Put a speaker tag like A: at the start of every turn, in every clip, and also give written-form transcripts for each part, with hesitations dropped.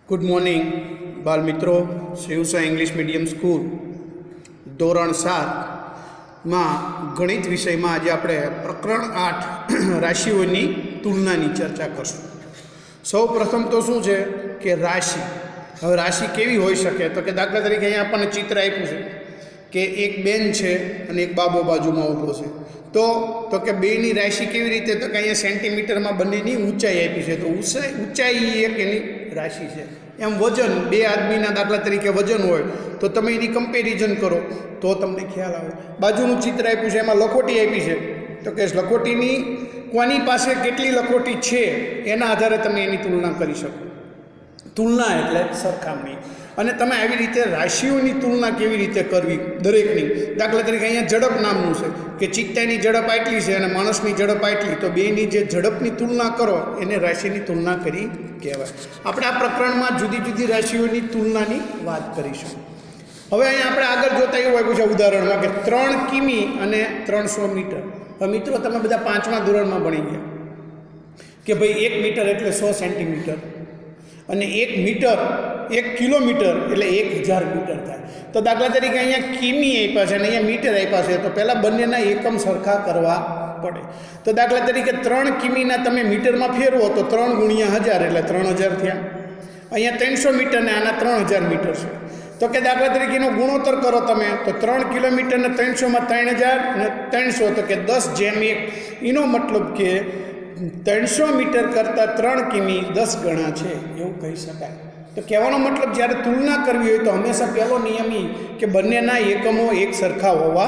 A: Good morning बाल मित्रों। शिवसा English medium school धोरण 7 में गणित विषय में आज आप प्रकरण 8 राशिओं की तुलना की चर्चा करशुं। सौ प्रथम तो शू है कि राशि। हवे राशि केवी होई शके तो कि दाखला तरीके अहींया आपणे चित्र आप्युं छे कि एक बेन है और एक बाबो बाजू में ऊभो छे तो कि बेनी राशि केवी रीते तो कि अहींया सेंटीमीटर में बंनेनी ऊंचाई आपी छे तो ऊंचाई एक एनी राशि है। एम वजन बे आदमीना दाखला तरीके वजन होय तो तमे एनी कम्पेरिजन करो तो तमने ख्याल आवे। बाजूनुं चित्र आप्युं छे एमां लखोटी आपी छे तो कि लखोटीनी कोनी पासे केटली लखोटी छे एना आधारे तमे एनी तुलना करी शको। तुलना एटले सरखामणी अने तमे आवी रीते राशिओनी तुलना केवी रीते करवी दरेकनी। दाखला तरीके अहींया झड़प नामनुं छे कि चीकटानी झड़प आटली छे अने माणसनी झड़प आटली तो बेनी जे झड़पनी तुलना करो एने राशिनी तुलना करी कहेवाय। आपणे आ प्रकरणमां जुदी जुदी राशिओनी तुलनानी वात करीशुं। हवे अहींया आपणे आगळ जोता एवुं आप्युं छे उदाहरणमां कि 3 किमी अने 300 मीटर। हवे मित्रो तमे बधा 5मા ધોરણમાં भणी गया कि भाई 1 मीटर एटले 100 सेंटीमीटर અને 1 मीटर 1 किलोमीटर એટલે 1000 मीटर थाय। तो दाखला तरीके अहींया किमी आप्या छे अने अहींया मीटर आप्या छे तो पहेला बंनेना एकम सरखा करवा पड़े। तो दाखला तरीके 3 किमीना तमे मीटरमां फेरवो तो 3 × 1000 એટલે 3000 थया। अहींया 300 मीटर ने आना 3000 मीटर छे तो कि दाखला तरीके एनो गुणोत्तर करो तमे तो 3 किलोमीटर ने 300 में 3000 ने 300 तो कि 10:1 एनो मतलब कि 300 मीटर करता 3 किमी 10 गणा है एवं कही शकाय। तो कहવાનો मतलब જ્યારે तुलना करवी हो तो हमेशा पहलो नियम ई कि बंनेना एकमो एक सरखा होवा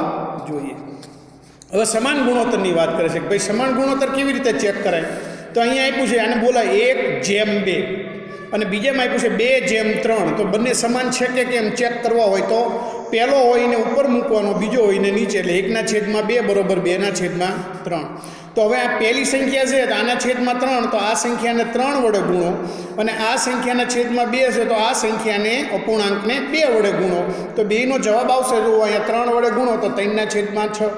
A: जोईए। हवे समान गुणोत्तरनी वात करे छे कि भाई समान गुणोत्तर केवी रीते चेक कराय तो अहींया आप्युं छे आने बोलाय 1/2 અને બીજામાં આપ્યું છે 2/3 તો બંને સમાન છે કે કેમ ચેક કરવા હોય તો પહેલો હોય ને ઉપર મૂકવાનો બીજો હોય ને નીચે એટલે 1/2 બરોબર 2/3। તો હવે આ પહેલી સંખ્યા છે તો આના છેદમાં 3 તો આ સંખ્યાને 3 વડે ગુણો અને આ સંખ્યાના છેદમાં 2 છે તો આ સંખ્યાને અપૂર્ણાંકને 2 વડે ગુણો તો બેનો જવાબ આવશે જો અહીંયા 3 વડે ગુણો તો 3/6।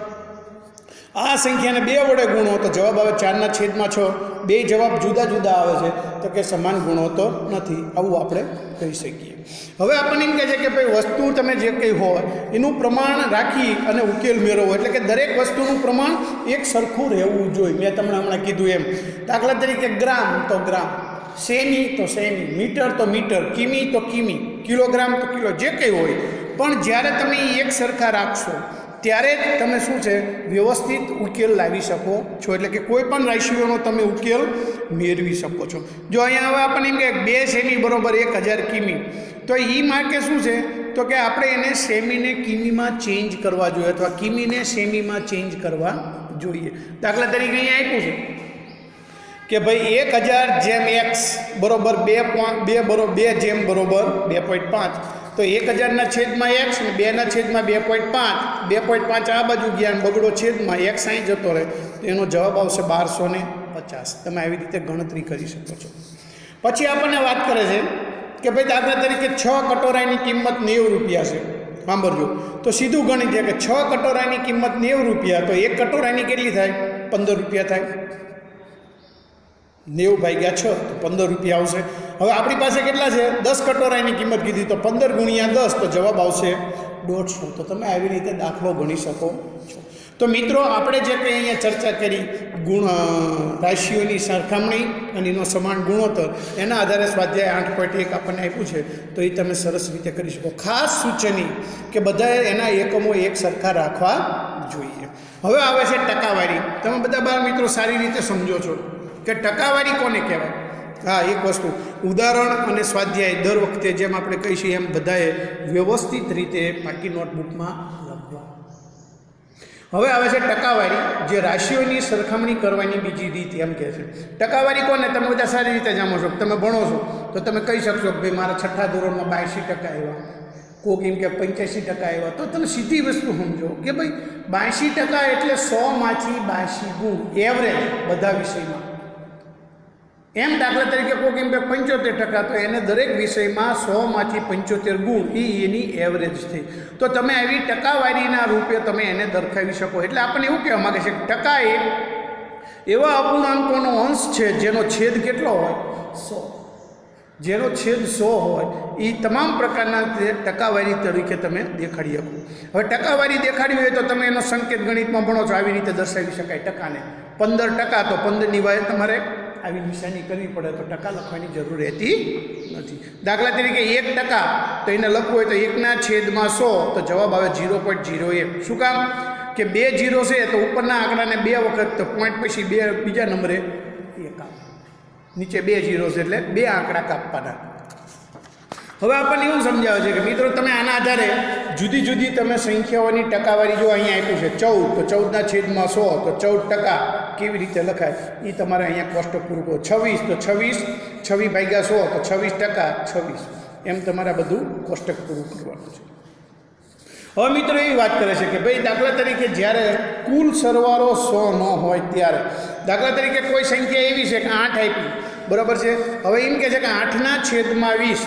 A: आ संख्या ने 2 वडे गुणो तो जवाब आवे 4/6। बे जवाब जुदा जुदा आवे छे तो कि समान गुणो तो नहीं आवुं आपणे कही शकीए। हवे आपणे एम कहे छे कि भाई वस्तु तमे जे कई होय एनुं प्रमाण राखी अने उकेल मेळवो एटले कि दरेक वस्तुनुं प्रमाण एक सरखुं रहेवुं जोईए। मैं तमने हमणां कीधुं एम दाखला तरीके ग्राम तो ग्राम, सेमी तो सेमी, मीटर तो मीटर, किमी तो किमी, किलोग्राम तो किलो, जे कई होय पण ज्यारे तमे एक सरखा राखशो त्यारे तमे शुं छे व्यवस्थित उकेल लावी शको छो। एटले कि कोईपण राशिओनो तमे उकेल मेळवी शको छो। जो अहींया हवे आपणे एम के 2 सेमी बरोबर 1000 किमी तो ई माटे शुं छे तो कि आपणे एने सेमीने किमीमां चेन्ज करवा जोईए अथवा किमीने सेमीमां चेन्ज करवा जोईए। दाखला तरीके अहींया आप्युं छे कि भाई 1000/x बरोबर 2/2 तो 1000/x ने 2/2.5 2.5 आ बाजू गया बगड़ो छेद में x અહીં जतो रहे तो एनो जवाब आवशे 1250। तमे આવી રીતે ગણતરી કરી શકો છો। પછી આપણને વાત કરે છે કે ભાઈ દાખલા તરીકે 6 કટોરાની કિંમત 90 રૂપિયા છે। સાંભળજો તો સીધું ગણી દે કે 6 કટોરાની કિંમત 90 રૂપિયા તો એક કટોરાની કેટલી થાય 15 રૂપિયા થાય। 90/6 तो 15 रुपया आवशे। हवे आपणी पासे केटला छे 10 कटोरानी किंमत कीधी तो 15 × 10 तो जवाब आवशे 150। तो तमे आवी रीते दाखलो गणी शको छो। तो मित्रों आपणे जे कंई अहींया चर्चा करी गुण राशिओनी सरखामणी अने एनो समान गुणोत्तर एना आधारे स्वाध्याय 8.1 आपणे आप्युं छे तो ए तमे सरस रीते करी शको। खास सूचनी कि बधाए एना एकमो एक सरखा राखवा जोईए। हवे आवे छे टकावारी। तमे बधा बाळ मित्रों सारी रीते समजो छो कि टकावारी कोने कहेवाय। हाँ एक वस्तु उदाहरण और स्वाध्याय दर वखते जेम आपणे कहीए एम बधाए व्यवस्थित रीते पाकी नोटबुक में लखवा। हवे आवे छे टकावारी जे राशिओनी सरखामणी करवानी बीजी रीत एम कहे छे। टकावारी कोने तमे बधा सारी रीते जाणो छो। तमे भणो छो तो तमे कही शकशो कि भाई मारा 6ठा धोरणमां 82% आव्या, कोक एम के 85% आव्या तो तमे सीधी वस्तु समझो कि भाई 82% एटले 100 मांथी 82 गुण एवरेज बधा विषयमां। एम दाखला तरीके कोई एम 75% तो एने दरेक विषय में 100 मांथी 75 गुण एनी एवरेज थी। तो तमे एवी टकावारीना रूपे तमे एने दर्शावी शको। एटले आपणे एवुं कहेवा मागे छे कि टका ए एवा अपूर्णांकोनो अंश छे जेनो छेद केटलो होय 100। જેનો છેદ 100 હોય એ તમામ પ્રકારના ટકાવારી તરીકે તમે દેખાડી શકો. હવે ટકાવારી દેખાડી હોય તો તમે એનો સંકેત ગણિતમાં ભણો છો, આવી રીતે દર્શાવી શકાય ટકાને. 15% તો 15ની વાય તમારે આવી નિશાની કરવી પડે, તો ટકા લખવાની જરૂર રહેતી નથી. દાખલા તરીકે 1% તો એને લખવું હોય તો 1/100 તો જવાબ આવે 0.01. શું કામ કે 2 0 છે તો ઉપરના આંકડાને 2 વખત, તો પોઈન્ટ પછી 2 બીજા નંબરે 1 આવે, નીચે 2 0 છે એટલે 2 આંકડા કાપવાના. હવે આપણને એવું સમજાવે છે કે મિત્રો તમે આના આધારે જુદી જુદી તમે સંખ્યાઓની ટકાવારી, જો અહીંયા આપ્યું છે 14 તો 14/100 તો 14% કેવી રીતે લખાય એ તમારે અહીંયા કોષ્ટક પૂરું કરો. 26 તો 26/100 તો 26%, 26 એમ તમારે બધું કોષ્ટક પૂરું કરવાનું છે. હવે મિત્રો એવી વાત કરે છે કે ભાઈ દાખલા તરીકે જ્યારે કુલ સરવાળો 100 ન હોય ત્યારે, દાખલા તરીકે કોઈ સંખ્યા એવી છે કે 8 આપી, બરાબર છે. હવે એમ કહે છે કે 8/20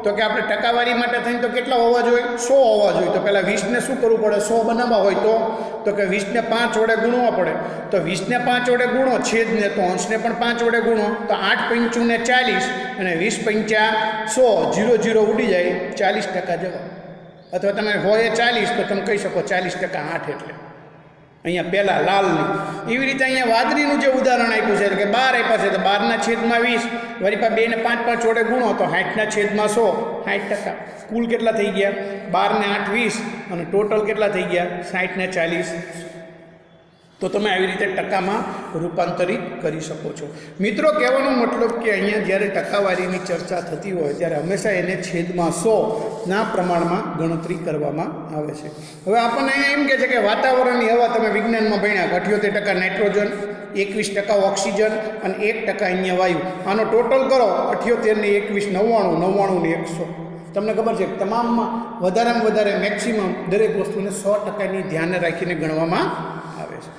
A: તો કે આપણે ટકાવારી માટે થઈને તો કેટલા હોવા જોઈએ? 100 હોવા જોઈએ. તો પહેલાં 20ને શું કરવું પડે? 100 બનાવવા હોય તો કે 20ને 5 વડે ગુણવા પડે. તો 20ને 5 વડે ગુણો છેદને, તો અંશને પણ 5 વડે ગુણો, તો 8 × 5 = 40 અને 20 × 5 = 100, 0 0 ઉડી જાય, 40% જવાબ. અથવા તમે હોય 40 તો તમે કહી શકો 40% 8 એટલે અહીંયા પહેલાં લાલની. એવી રીતે અહીંયા વાદળીનું જે ઉદાહરણ આપ્યું છે કે 12 આપ્યા છે તો 12/20, વળી પા 2 ને 5 5 વડે ગુણો તો 60/100, 60%. કુલ કેટલા થઈ ગયા? 12 ને 8 20 અને ટોટલ કેટલા થઈ ગયા? 60 ને 40. તો તમે આવી રીતે ટકામાં રૂપાંતરિત કરી શકો છો. મિત્રો કહેવાનો મતલબ કે અહીંયા જ્યારે ટકાવારીની ચર્ચા થતી હોય ત્યારે હંમેશા એને છેદમાં 100ના પ્રમાણમાં ગણતરી કરવામાં આવે છે. હવે આપણને અહીંયા એમ કહે છે કે વાતાવરણની હવા તમે વિજ્ઞાનમાં ભણ્યા, 78% નાઇટ્રોજન, 21% ઓક્સિજન અને 1% અહીંયા વાયુ. આનો ટોટલ કરો 78 ને 21 99, 99 ને 100. તમને ખબર છે કે તમામમાં વધારેમાં વધારે મેક્સિમમ દરેક વસ્તુને 100%ની ધ્યાને રાખીને ગણવામાં આવે છે.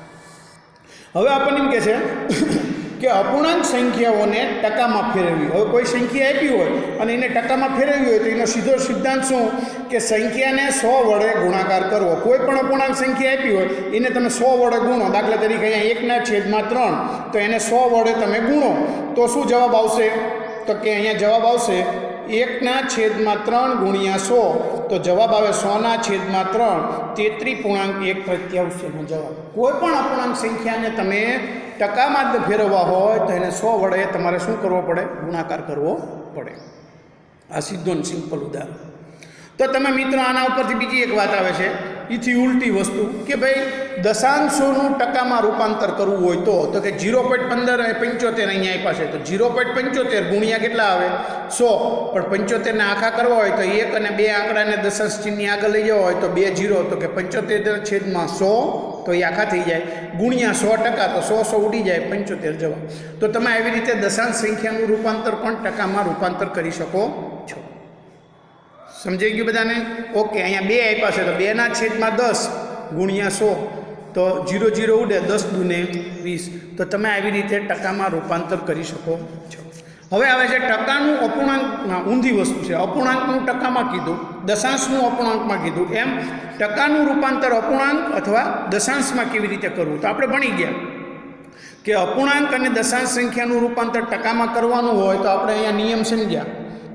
A: હવે આપણને એમ કહે છે કે અપૂર્ણાંક સંખ્યાઓને ટકામાં ફેરવવી. હવે કોઈ સંખ્યા આપી હોય અને એને ટકામાં ફેરવવી હોય તો એનો સીધો સિદ્ધાંત શું કે સંખ્યાને 100 વડે ગુણાકાર કરવો. કોઈ પણ અપૂર્ણાંક સંખ્યા આપી હોય એને તમે 100 વડે ગુણો. દાખલા તરીકે અહીંયા 1/3 તો એને 100 વડે તમે ગુણો તો શું જવાબ આવશે? તો કે અહીંયા જવાબ આવશે 1/3 × 100 તો જવાબ આવે 100/3, 33.1/33 જવાબ. કોઈ પણ અપૂર્ણાંક સંખ્યાને તમે ટકામાં જ ફેરવવા હોય તો એને 100 વડે તમારે શું કરવો પડે? ગુણાકાર કરવો પડે. આ સીધો ને સિમ્પલ ઉદાહરણ. તો તમે મિત્રો આના ઉપરથી બીજી એક વાત આવે છે, એથી ઉલટી વસ્તુ કે ભાઈ દશાંશોનું ટકામાં રૂપાંતર કરવું હોય તો કે 0.1575 અહીંયા આપ્યા છે તો 0.75 ગુણ્યા કેટલા આવે? 100. પણ 75ને આખા કરવા હોય તો 1 અને 2 આંકડાને દશાંશ ચિહ્નની આગળ લઈ જવા હોય તો 2 0, તો કે 75/100 તો એ આખા થઈ જાય, ગુણ્યા 100%, તો 100 ઉડી જાય, 75 જવાબ. તો તમે આવી રીતે દશાંશ સંખ્યાનું રૂપાંતર પણ ટકામાં રૂપાંતર કરી શકો છો. સમજાઈ ગયું બધાને? ઓકે. અહીંયા 2 આપ્યા છે તો 2/10 ગુણ્યા 100 તો 0 0 ઉડે, 10 દૂને 20. તો તમે આવી રીતે ટકામાં રૂપાંતર કરી શકો છો. હવે આવે છે ટકાનું અપૂર્ણાંકમાં ઊંધી વસ્તુ છે. અપૂર્ણાંકનું ટકામાં કીધું, દશાંશનું અપૂર્ણાંકમાં કીધું, એમ ટકાનું રૂપાંતર અપૂર્ણાંક અથવા દશાંશમાં કેવી રીતે કરવું. તો આપણે ભણી ગયા કે અપૂર્ણાંક અને દશાંશ સંખ્યાનું રૂપાંતર ટકામાં કરવાનું હોય તો આપણે અહીંયા નિયમ સમજ્યા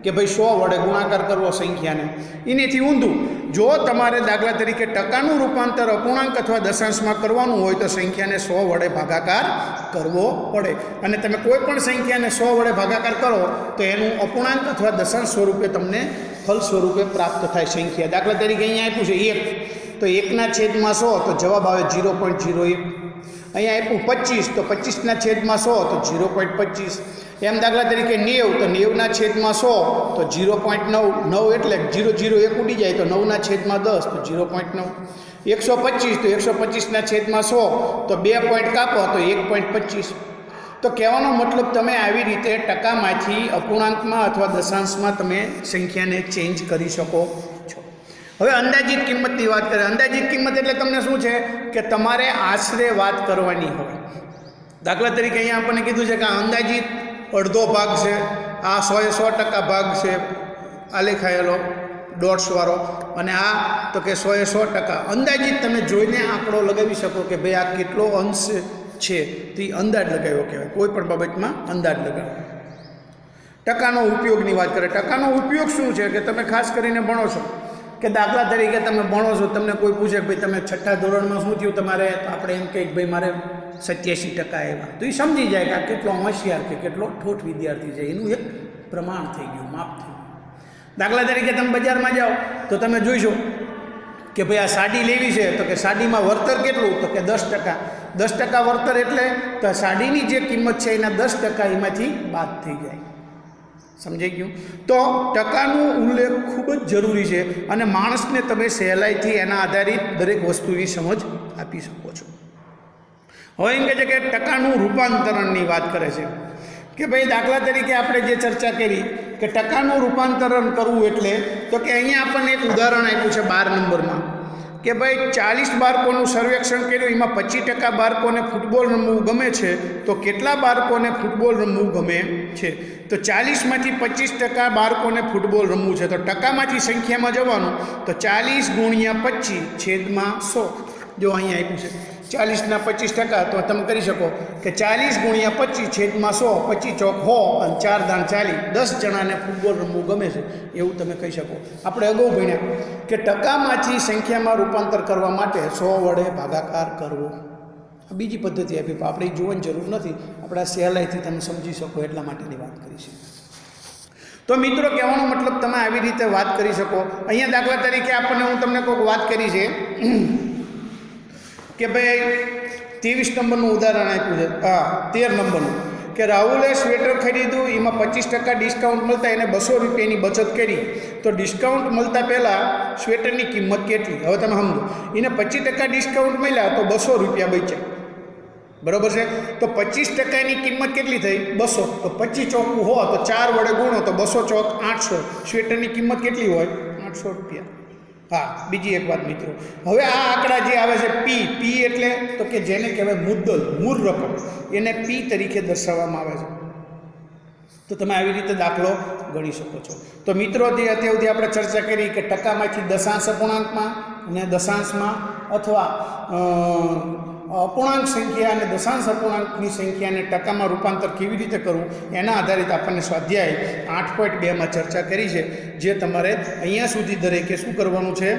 A: કે ભાઈ 100 વડે ગુણાકાર કરવો સંખ્યાને. એનેથી ઊંધું, જો તમારે દાખલા તરીકે ટકાનું રૂપાંતર અપૂર્ણાંક અથવા દશાંશમાં કરવાનું હોય તો સંખ્યાને 100 વડે ભાગાકાર કરવો પડે. અને તમે કોઈ પણ સંખ્યાને 100 વડે ભાગાકાર કરો તો એનું અપૂર્ણાંક અથવા દશાંશ સ્વરૂપે તમને ફલ સ્વરૂપે પ્રાપ્ત થાય સંખ્યા. દાખલા તરીકે અહીંયા આપ્યું છે 1, તો 1/100 તો જવાબ આવે 0.01. અહીંયા આપ્યું 25 તો 25/100 તો 0.25. એમ દાખલા તરીકે 90 તો 90/100 તો 0.9 એટલે 0 0 1 ઉડી જાય તો 9/10 તો 0.9. 125 તો 125/100 તો 2 પોઈન્ટ કાપો તો 1.25. તો કહેવાનો મતલબ તમે આવી રીતે ટકામાંથી અપૂર્ણાંકમાં અથવા દશાંશમાં તમે સંખ્યાને ચેન્જ કરી શકો છો. હવે અંદાજિત કિંમતની વાત કરીએ. અંદાજિત કિંમત એટલે તમને શું છે કે તમારે આશરે વાત કરવાની હોય. દાખલા તરીકે અહીંયા આપણને કીધું છે કે અંદાજિત અડધો ભાગ છે, આ 100% ભાગ છે, આ લેખાયેલો ડોટ્સ વાળો, અને આ તો કે 100% અંદાજિત તમે જોઈને આંકડો લગાવી શકો કે ભાઈ આ કેટલો અંશ છે તે અંદાજ લગાવ્યો કહેવાય. કોઈ પણ બાબતમાં અંદાજ લગાવો. ટકાનો ઉપયોગની વાત કરે. ટકાનો ઉપયોગ શું છે કે તમે ખાસ કરીને ભણો છો કે દાખલા તરીકે તમે ભણો છો, તમને કોઈ પૂછે કે ભાઈ તમે 6ઠ્ઠા ધોરણમાં શું થયું તમારે, તો આપણે એમ કહીએ કે ભાઈ મારે 87% આવ્યા, તો એ સમજી જાય કે આ કેટલો હોશિયાર કે કેટલો ઠોઠ વિદ્યાર્થી છે, એનું એક પ્રમાણ થઈ ગયું, માપ થઈ ગયું. દાખલા તરીકે તમે બજારમાં જાઓ તો તમે જોઈશો કે ભાઈ આ સાડી લેવી છે, તો કે સાડીમાં વળતર કેટલું, તો કે 10%. 10% વળતર એટલે તો સાડીની જે કિંમત છે એના 10% એમાંથી બાદ થઈ જાય. સમજાઈ ગયું? તો ટકાનો ઉલ્લેખ ખૂબ જ જરૂરી છે અને માણસને તમે સહેલાઈથી એના આધારિત દરેક વસ્તુની સમજ આપી શકો છો. હવે એમ કહે છે કે ટકાનું રૂપાંતરણની વાત કરે છે કે ભાઈ દાખલા તરીકે આપણે જે ચર્ચા કરી કે ટકાનું રૂપાંતરણ કરવું એટલે, તો કે અહીંયા આપણને એક ઉદાહરણ આપ્યું છે 12 નંબરમાં કે ભાઈ 40 બાળકોનું સર્વેક્ષણ કર્યું, એમાં 25% બાળકોને ફૂટબોલ રમવું ગમે છે, તો કેટલા બાળકોને ફૂટબોલ રમવું ગમે છે? તો 40માંથી 25% બાળકોને ફૂટબોલ રમવું છે, તો ટકામાંથી સંખ્યામાં જવાનું, તો 40 ગુણ્યા 25 છેદમાં 100. જો અહીંયા આપ્યું છે 40ના 25%, તો તમે કરી શકો કે 40 ગુણ્યા 25 છેદમાં 100, 25 ચોક 100 અને 4 દાણ 40, 10 જણાને ફૂટબોલ રમવું ગમે છે, એવું તમે કહી શકો. આપણે અગાઉ ભણ્યા કે ટકામાંથી સંખ્યામાં રૂપાંતર કરવા માટે 100 વડે ભાગાકાર કરવો. બીજી પદ્ધતિ આપી, પણ આપણે એ જોવાની જરૂર નથી, આપણે આ સહેલાઈથી તમે સમજી શકો એટલા માટેની વાત કરી છે. તો મિત્રો, કહેવાનો મતલબ તમે આવી રીતે વાત કરી શકો. અહીંયા દાખલા તરીકે આપણને હું તમને કોઈક વાત કરી છે કે ભાઈ 23 નંબરનું ઉદાહરણ આપ્યું છે, 13 નંબરનું કે રાહુલે સ્વેટર ખરીદ્યું, એમાં 25% ડિસ્કાઉન્ટ મળતા એને 200 રૂપિયાની બચત કરી, તો ડિસ્કાઉન્ટ મળતા પહેલાં સ્વેટરની કિંમત કેટલી? હવે તમે સમજો, એને 25% ડિસ્કાઉન્ટ મળ્યા તો 200 રૂપિયા બચ્યા, બરાબર છે? તો 25%ની કિંમત કેટલી થઈ? 200. તો 25 ચોકું હોય તો 4 વડે ગુણો તો 200 ચોક 800. સ્વેટરની કિંમત કેટલી હોય? 800 રૂપિયા. હા, બીજી એક વાત મિત્રો, હવે આ આંકડા જે આવે છે પી એટલે તો કે જેને કહેવાય મુદ્દલ, મૂળ રકમ, એને પી તરીકે દર્શાવવામાં આવે છે. તો તમે આવી રીતે દાખલો ગણી શકો છો. તો મિત્રો, અત્યાર સુધી આપણે ચર્ચા કરી કે ટકામાંથી દશાંશ અપૂર્ણાંકમાં અને દશાંશમાં અથવા અપૂર્ણાંક સંખ્યા અને દશાંશ અપૂર્ણાંકની સંખ્યાને ટકામાં રૂપાંતર કેવી રીતે કરવું, એના આધારિત આપણને સ્વાધ્યાય 8.2માં ચર્ચા કરી છે, જે તમારે અહીંયા સુધી દરેકે શું કરવાનું છે,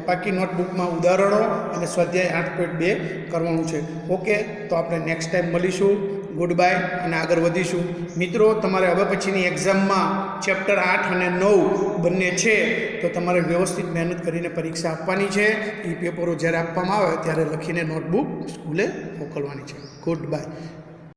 A: પાકી નોટબુકમાં ઉદાહરણો અને સ્વાધ્યાય 8.2 કરવાનું છે. ઓકે, તો આપણે નેક્સ્ટ ટાઈમ મળીશું. ગુડ બાય અને આગળ વધીશું. મિત્રો, તમારે હવે પછીની એક્ઝામમાં ચેપ્ટર 8 અને 9 બંને છે, તો તમારે વ્યવસ્થિત મહેનત કરીને પરીક્ષા આપવાની છે. એ પેપરો જ્યારે આપવામાં આવે ત્યારે લખીને નોટબુક સ્કૂલે મોકલવાની છે. Good bye.